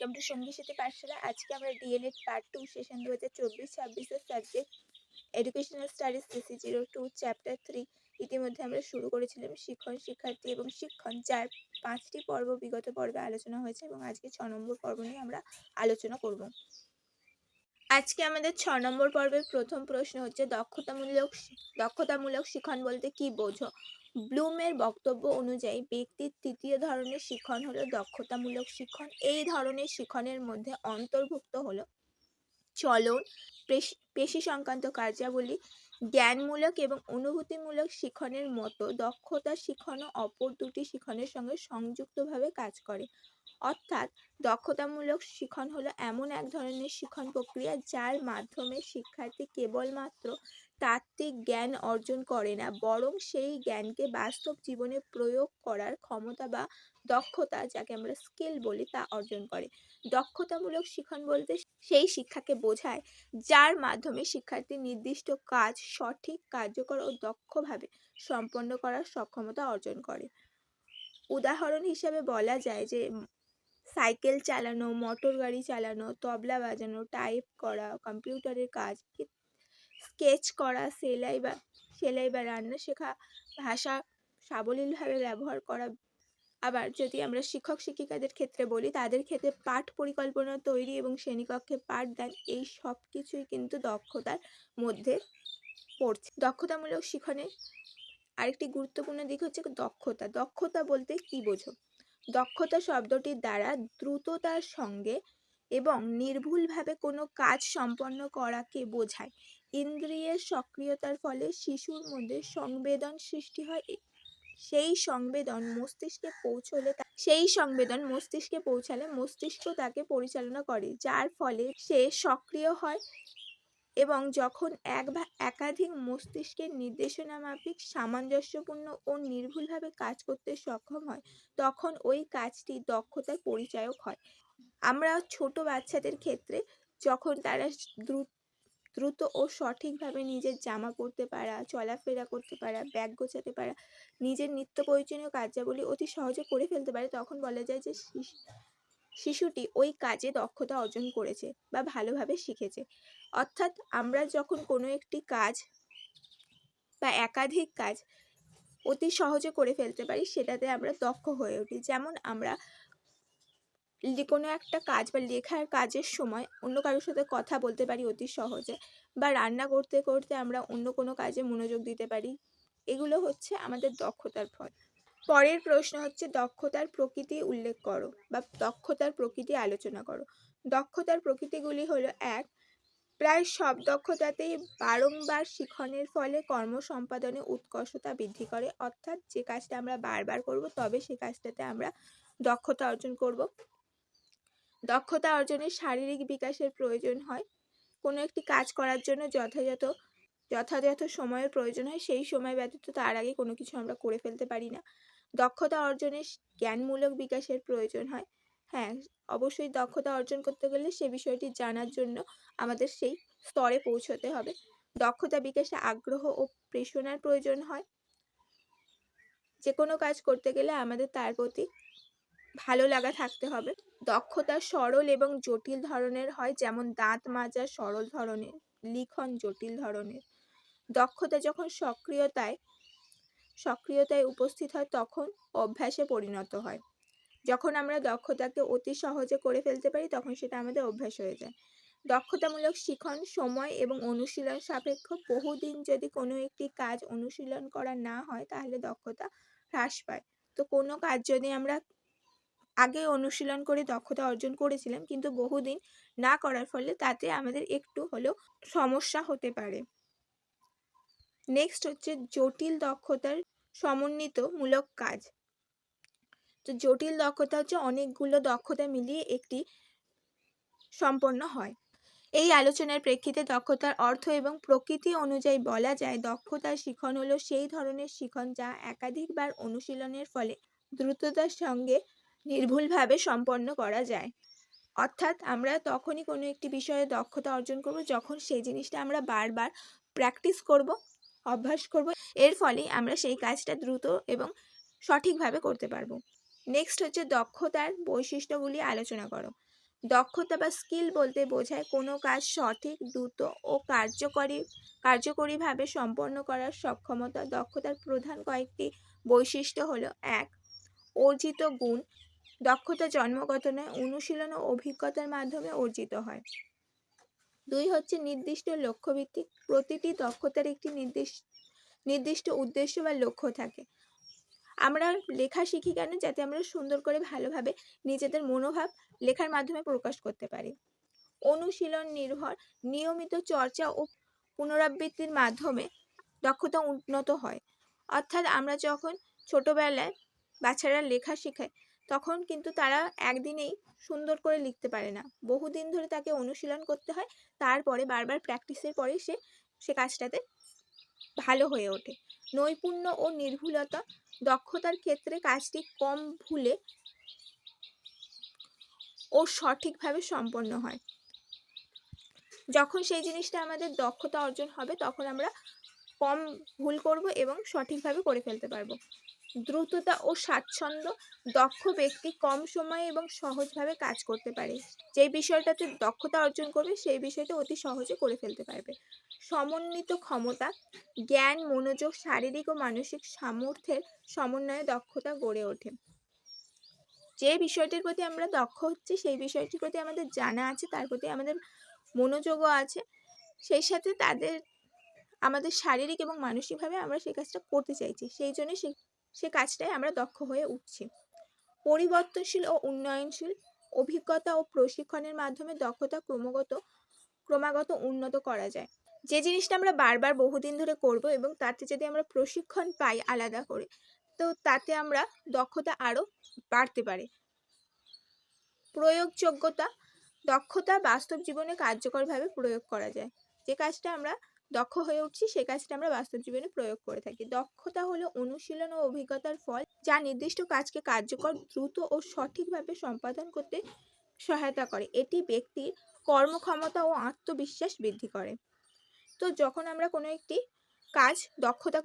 Welcome to সঙ্গী সাথী পাঠশালা। আজকে আমরা ডিএলএড পার্ট 2 সেশন 2024-26 এর subject educational studies CC02 chapter 3 ইতিমধ্যে আমরা শুরু করেছিলাম শিক্ষণ, শিক্ষার্থী এবং শিক্ষণ, যার 5টি পর্ব বিগত পর্বে আলোচনা হয়েছে এবং আজকে 6 নম্বর পর্ব নিয়ে আমরা আলোচনা করব। আজকে আমাদের 6 নম্বর পর্বের প্রথম প্রশ্ন হচ্ছে দক্ষতামূলক শিক্ষণ বলতে কি বোঝো? ব্লুমের বক্তব্য অনুযায়ী ব্যক্তির তৃতীয় ধরনের শিক্ষণ হলো দক্ষতামূলক শিক্ষণ। এই ধরনের শিক্ষণের মধ্যে অন্তর্ভুক্ত হলো চলন, পেশি সংক্রান্ত কার্যাবলী, জ্ঞানমূলক এবং অনুভূতিমূলক শিক্ষণের মতো দক্ষতা শিক্ষণও অপর দুটি শিক্ষণের সঙ্গে সংযুক্তভাবে কাজ করে। অর্থাৎ দক্ষতামূলক শিক্ষণ হলো এমন এক ধরনের শিক্ষণ প্রক্রিয়া যার মাধ্যমে শিক্ষার্থী কেবলমাত্র তাত্ত্বিক জ্ঞান অর্জন করে না, বরং সেই জ্ঞানকে বাস্তব জীবনে প্রয়োগ করার ক্ষমতা বা দক্ষতা, যাকে আমরা স্কিল বলি, তা অর্জন করে। দক্ষতামূলক শিক্ষণ বলতে সেই শিক্ষাকে বোঝায় যার মাধ্যমে শিক্ষার্থী নির্দিষ্ট কাজ সঠিক, কার্যকর ও দক্ষভাবে সম্পন্ন করার সক্ষমতা অর্জন করে। উদাহরণ হিসেবে বলা যায় যে সাইকেল চালানো, মোটর গাড়ি চালানো, তবলা বাজানো, টাইপ করা, কম্পিউটারের কাজ, স্কেচ করা, সেলাই বা রান্না শেখা, ভাষা সাবলীলভাবে ব্যবহার করা। আবার যদি আমরা শিক্ষক শিক্ষিকাদের ক্ষেত্রে বলি, তাদের ক্ষেত্রে পাঠ পরিকল্পনা তৈরি এবং শ্রেণীকক্ষে পাঠদান, এই সব কিছুই কিন্তু দক্ষতার মধ্যে পড়ছে। দক্ষতামূলক শিক্ষণের আরেকটি গুরুত্বপূর্ণ দিক হচ্ছে দক্ষতা। দক্ষতা বলতে কি বোঝো? দক্ষতা শব্দটির দ্বারা দ্রুততার সঙ্গে এবং নির্ভুলভাবে কোনো কাজ সম্পন্ন করাকে বোঝায়। ইন্দ্রিয়ের সক্রিয়তার ফলে শিশুর মধ্যে সংবেদন সৃষ্টি হয়। সেই সংবেদন মস্তিষ্কে পৌঁছালে মস্তিষ্ক তাকে পরিচালনা করে, যার ফলে সে সক্রিয় হয় এবং যখন এক বা একাধিক মস্তিষ্কের নির্দেশনা মাফিক সামঞ্জস্যপূর্ণ ও নির্ভুলভাবে কাজ করতে সক্ষম হয়, তখন ওই কাজটি দক্ষতার পরিচায়ক হয়। আমরা ছোট বাচ্চাদের ক্ষেত্রে যখন তারা দ্রুত ও সঠিকভাবে নিজের জামা পরতে পারা, চলাফেরা করতে পারা, ব্যাগ গোছাতে পারা, নিজের নিত্য প্রয়োজনীয় কার্যাবলী অতি সহজে করে ফেলতে পারে, তখন বলা যায় যে শিশুটি ওই কাজে দক্ষতা অর্জন করেছে বা ভালোভাবে শিখেছে। অর্থাৎ আমরা যখন কোনো একটি কাজ বা একাধিক কাজ অতি সহজে করে ফেলতে পারি, সেটাতে আমরা দক্ষ হয়ে উঠি। যেমন আমরা কোনো একটা কাজ বা লেখার কাজের সময় অন্য কারোর সাথে কথা বলতে পারি অতি সহজে, বা রান্না করতে করতে আমরা অন্য কোনো কাজে মনোযোগ দিতে পারি। এগুলো হচ্ছে আমাদের দক্ষতার ফল। পরের প্রশ্ন হচ্ছে দক্ষতার প্রকৃতি উল্লেখ করো বা দক্ষতার প্রকৃতি আলোচনা করো। দক্ষতার প্রকৃতিগুলি হলো: 1. প্রায় সব দক্ষতাতেই বারংবার শিক্ষণের ফলে কর্ম সম্পাদনে উৎকর্ষতা বৃদ্ধি করে। অর্থাৎ যে কাজটা আমরা বারবার করব, তবে সেই কাজটাতে আমরা দক্ষতা অর্জন করব। দক্ষতা অর্জনে শারীরিক বিকাশের প্রয়োজন হয়। কোনো একটি কাজ করার জন্য যথাযথ সময়ের প্রয়োজন হয়, সেই সময় ব্যতীত তার আগে কোনো কিছু আমরা করে ফেলতে পারি না। দক্ষতা অর্জনে জ্ঞানমূলক বিকাশের প্রয়োজন হয়। হ্যাঁ, অবশ্যই দক্ষতা অর্জন করতে গেলে সে বিষয়টি জানার জন্য আমাদের সেই স্তরে পৌঁছতে হবে। দক্ষতা বিকাশে আগ্রহ ও প্রেরণার প্রয়োজন হয়। যে কোনো কাজ করতে গেলে আমাদের তার প্রতি ভালো লাগা থাকতে হবে। দক্ষতা সরল এবং জটিল ধরনের হয়, যেমন দাঁত মাজা সরল ধরনের, লিখন জটিল ধরনের। দক্ষতা যখন সক্রিয়তায় উপস্থিত হয়, তখন অভ্যাসে পরিণত হয়। যখন আমরা দক্ষতাকে অতি সহজে করে ফেলতে পারি, তখন সেটা আমাদের অভ্যাস হয়ে যায়। দক্ষতামূলক শিক্ষণ সময় এবং অনুশীলন সাপেক্ষ। বহুদিন যদি কোনো একটি কাজ অনুশীলন করা না হয়, তাহলে দক্ষতা হ্রাস পায়। তো কোনো কাজ যদি আমরা আগে অনুশীলন করে দক্ষতা অর্জন করেছিলাম, কিন্তু বহুদিন না করার ফলে তাতে আমাদের একটু হলেও সমস্যা হতে পারে। নেক্সট হচ্ছে জটিল দক্ষতার সমন্বিতমূলক কাজ। তো জটিল দক্ষতা হচ্ছে অনেকগুলো দক্ষতা মিলিয়ে একটি সম্পন্ন হয়। এই আলোচনার প্রেক্ষিতে দক্ষতার অর্থ এবং প্রকৃতি অনুযায়ী বলা যায়, দক্ষতার শিখন হলো সেই ধরনের শিখন যা একাধিকবার অনুশীলনের ফলে দ্রুততার সঙ্গে নির্ভুলভাবে সম্পন্ন করা যায়। অর্থাৎ আমরা তখনই কোনো একটি বিষয়ে দক্ষতা অর্জন করব যখন সেই জিনিসটা আমরা বারবার প্র্যাকটিস করব, অভ্যাস করব। এর ফলেই আমরা সেই কাজটা দ্রুত এবং সঠিকভাবে করতে পারবো। নেক্সট হচ্ছে দক্ষতার বৈশিষ্ট্যগুলি আলোচনা করো। দক্ষতা বা স্কিল বলতে বোঝায় কোনো কাজ সঠিক, দ্রুত ও কার্যকরীভাবে সম্পন্ন করার সক্ষমতা। দক্ষতার প্রধান কয়েকটি বৈশিষ্ট্য হলো: ১. অর্জিত গুণ। দক্ষতা জন্মগত নয়, অনুশীলন ও অভিজ্ঞতার মাধ্যমে অর্জিত হয়। ২ হচ্ছে নির্দিষ্ট লক্ষ্যভিত্তিক। প্রতিটি দক্ষতার একটি নির্দিষ্ট উদ্দেশ্য বা লক্ষ্য থাকে। আমরা লেখা শিখি কেন? যাতে আমরা সুন্দর করে ভালোভাবে নিজেদের মনোভাব লেখার মাধ্যমে প্রকাশ করতে পারি। অনুশীলন নির্ভর। নিয়মিত চর্চা ও পুনরাবৃত্তির মাধ্যমে দক্ষতা উন্নত হয়। অর্থাৎ আমরা যখন ছোটবেলায় বাচ্চারা লেখা শেখায় তখন কিন্তু তারা একদিনেই সুন্দর করে লিখতে পারে না, বহুদিন ধরে তাকে অনুশীলন করতে হয়, তারপরে বারবার প্র্যাকটিসের পরে সে কাজটাতে ভালো হয়ে ওঠে। নৈপুণ্য ও নির্ভুলতা। দক্ষতার ক্ষেত্রে কাজটি কম ভুলে ও সঠিকভাবে সম্পন্ন হয়। যখন সেই জিনিসটা আমাদের দক্ষতা অর্জন হবে তখন আমরা কম ভুল করব এবং সঠিকভাবে করে ফেলতে পারবো। দ্রুততা ও স্বাচ্ছন্দ্য। দক্ষ ব্যক্তি কম সময়ে এবং সহজভাবে কাজ করতে পারে। যেই বিষয়টাতে দক্ষতা অর্জন করবে সেই বিষয়টা অতি সহজে করে ফেলতে পারবে। সমন্বিত ক্ষমতা। জ্ঞান, মনোযোগ, শারীরিক ও মানসিক সামর্থ্যের সমন্বয়ে দক্ষতা গড়ে ওঠে। যে বিষয়টির প্রতি আমরা দক্ষ হচ্ছি সেই বিষয়টির প্রতি আমাদের জানা আছে, তার প্রতি আমাদের মনোযোগও আছে, সেই সাথে আমাদের শারীরিক এবং মানসিকভাবে আমরা সেই কাজটা করতে চাইছি, সেই জন্য সে কাজটায় আমরা দক্ষ হয়ে উঠছি। পরিবর্তনশীল ও উন্নয়নশীল। অভিজ্ঞতা ও প্রশিক্ষণের মাধ্যমে দক্ষতা ক্রমাগত উন্নত করা যায়। যে জিনিসটা আমরা বারবার বহুদিন ধরে করব এবং তাতে যদি আমরা প্রশিক্ষণ পাই আলাদা করে, তো তাতে আমরা দক্ষতা আরও বাড়তে পারে। প্রয়োগযোগ্যতা। দক্ষতা বাস্তব জীবনে কার্যকরভাবে প্রয়োগ করা যায়। যে কাজটা আমরা দক্ষ হয়ে উঠছি সেই কাজটা আমরা বাস্তব জীবনে প্রয়োগ করে থাকি। দক্ষতা হলো অনুশীলন ও অভিজ্ঞতার ফল, যা নির্দিষ্ট কাজকে কার্যকর, দ্রুত ও সঠিকভাবে সম্পাদন করতে সহায়তা করে। এটি ব্যক্তির কর্মক্ষমতা ও আত্মবিশ্বাস বৃদ্ধি করে। তো যখন আমরা কোনো একটি কাজ দক্ষতা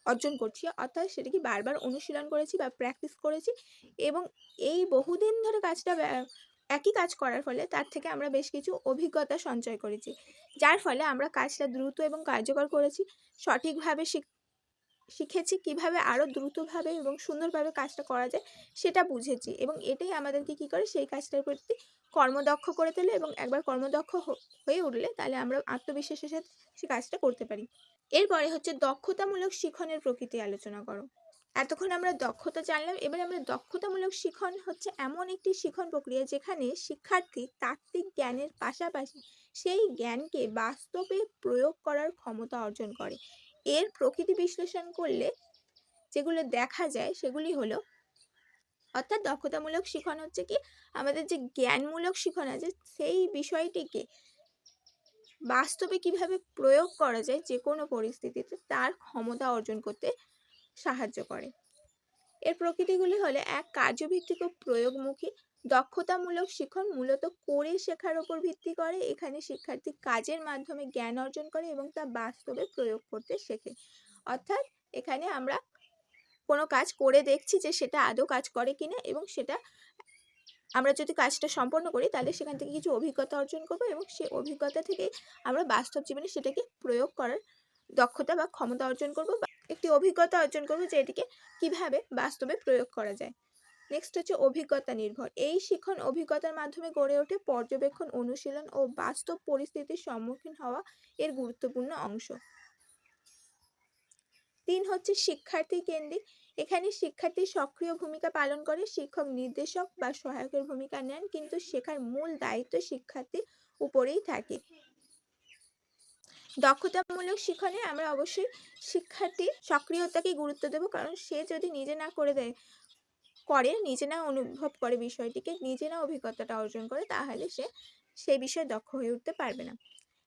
অর্জন করছি, অর্থাৎ সেটাকে বারবার অনুশীলন করেছি বা প্র্যাকটিস করেছি এবং এই বহুদিন ধরে কাজটা একই কাজ করার ফলে তার থেকে আমরা বেশ কিছু অভিজ্ঞতা সঞ্চয় করেছি, যার ফলে আমরা কাজটা দ্রুত এবং কার্যকর করেছি, সঠিকভাবে শিখেছি কিভাবে আরও দ্রুতভাবে এবং সুন্দরভাবে কাজটা করা যায় সেটা বুঝেছি, এবং এটাই আমাদেরকে কী করে সেই কাজটার প্রতি কর্মদক্ষ করে তোলে, এবং একবার কর্মদক্ষ হয়ে উঠলে তাহলে আমরা আত্মবিশ্বাসের সাথে সে কাজটা করতে পারি। এরপরে হচ্ছে দক্ষতামূলক শিখনের প্রকৃতি আলোচনা করো। এতক্ষণ আমরা দক্ষতা জানলাম, এবার আমরা দক্ষতামূলক শিখন হচ্ছে এমন একটি শিখন প্রক্রিয়া যেখানে শিক্ষার্থী তাত্ত্বিক জ্ঞানের পাশাপাশি সেই জ্ঞানকে বাস্তবে প্রয়োগ করার ক্ষমতা অর্জন করে। এর প্রকৃতি বিশ্লেষণ করলে যেগুলো দেখা যায় সেগুলি হলো, অর্থাৎ দক্ষতামূলক শিখন হচ্ছে কি আমাদের যে জ্ঞানমূলক শিখন আছে সেই বিষয়টিকে বাস্তবে কিভাবে প্রয়োগ করা যায় যে কোনো পরিস্থিতিতে তার ক্ষমতা অর্জন করতে সাহায্য করে। এর প্রকৃতিগুলি হলো: ১. কার্যভিত্তিক ও প্রয়োগমুখী। দক্ষতামূলক শিখন মূলত করে শেখার উপর ভিত্তি করে। এখানে শিক্ষার্থী কাজের মাধ্যমে জ্ঞান অর্জন করে এবং তা বাস্তবে প্রয়োগ করতে শেখে। অর্থাৎ এখানে আমরা কোনো কাজ করে দেখছি যে সেটা আদৌ কাজ করে কিনা, এবং সেটা আমরা যদি কাজটা সম্পন্ন করি তাহলে সেখান থেকে কিছু অভিজ্ঞতা অর্জন করবো এবং সেই অভিজ্ঞতা থেকে আমরা বাস্তব জীবনে সেটাকে প্রয়োগ করার দক্ষতা বা ক্ষমতা অর্জন করব, বা একটি অভিজ্ঞতা অর্জন করব যে এটিকে কীভাবে বাস্তবে প্রয়োগ করা যায়। নেক্সট হচ্ছে অভিজ্ঞতা নির্ভর। এই শিখন অভিজ্ঞতার মাধ্যমে গড়ে ওঠে। পর্যবেক্ষণ, অনুশীলন ও বাস্তব পরিস্থিতির সম্মুখীন হওয়া এর গুরুত্বপূর্ণ অংশ। ৩ হচ্ছে শিক্ষার্থী কেন্দ্রিক। এখানে শিক্ষার্থী সক্রিয় ভূমিকা পালন করে, শিক্ষক নির্দেশক বা সহায়কের ভূমিকা নেন, কিন্তু শেখার মূল দায়িত্ব শিক্ষার্থীর উপরেই থাকে। দক্ষতামূলক শিখনে আমরা অবশ্যই শিক্ষার্থীর সক্রিয়তাকে গুরুত্ব দেব, কারণ সে যদি নিজে না নিজে না অনুভব করে বিষয়টিকে, নিজে না অভিজ্ঞতাটা অর্জন করে, তাহলে সে সেই বিষয়ে দক্ষ হয়ে উঠতে পারবে না।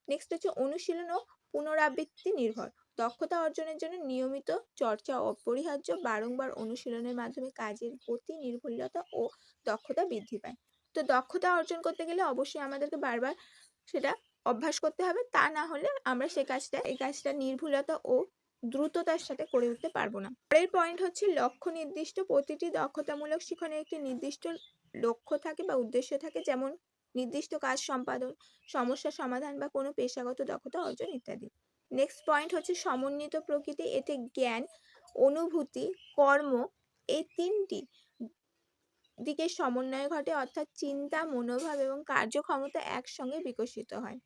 নেক্সট হচ্ছে অনুশীলন ও পুনরাবৃত্তি নির্ভর। দক্ষতা অর্জনের জন্য নিয়মিত চর্চা অপরিহার্য। বারংবার অনুশীলনের মাধ্যমে কাজের গতি, নির্ভুলতা ও দক্ষতা বৃদ্ধি পায়। তো দক্ষতা অর্জন করতে গেলে অবশ্যই আমাদেরকে বারবার সেটা অভ্যাস করতে হবে, তা না হলে আমরা এই কাজটা নির্ভুলতা ও দ্রুততার সাথে করে উঠতে পারবো না। পরের পয়েন্ট হচ্ছে লক্ষ্য নির্দিষ্ট। প্রতিটি দক্ষতামূলক শিখনে একটি নির্দিষ্ট লক্ষ্য থাকে বা উদ্দেশ্য থাকে, যেমন নির্দিষ্ট কাজ সম্পাদন, সমস্যা সমাধান বা কোনো পেশাগত দক্ষতা অর্জন ইত্যাদি। নেক্সট পয়েন্ট হচ্ছে সমন্বিত প্রকৃতি। এতে জ্ঞান, অনুভূতি, কর্ম এই তিনটি দিকের সমন্বয় ঘটে, অর্থাৎ চিন্তা, মনোভাব এবং কার্যক্ষমতা একসঙ্গে বিকশিত হয়।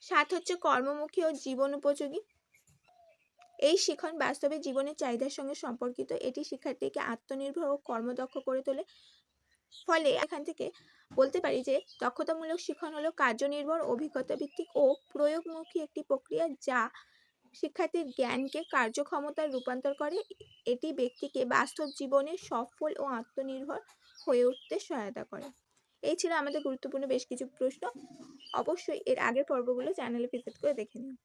7 হচ্ছে কর্মমুখী ও জীবন উপযোগী। এই শিখন বাস্তবে জীবনের চাহিদার সঙ্গে সম্পর্কিত। এটি শিক্ষার্থীকে আত্মনির্ভর ও কর্মদক্ষ করে তোলে। ফলে এখান থেকে বলতে পারি যে দক্ষতামূলক শিখন হলো কার্যনির্ভর, অভিজ্ঞতা ভিত্তিক ও প্রয়োগমুখী একটি প্রক্রিয়া যা শিক্ষার্থীর জ্ঞানকে কার্যক্ষমতায় রূপান্তর করে। এটি ব্যক্তিকে বাস্তব জীবনে সফল ও আত্মনির্ভর হয়ে উঠতে সহায়তা করে। এই ছিল আমাদের গুরুত্বপূর্ণ বেশ কিছু প্রশ্ন। অবশ্যই এর আগের পর্বগুলো চ্যানেলে ভিজিট করে দেখে নিন।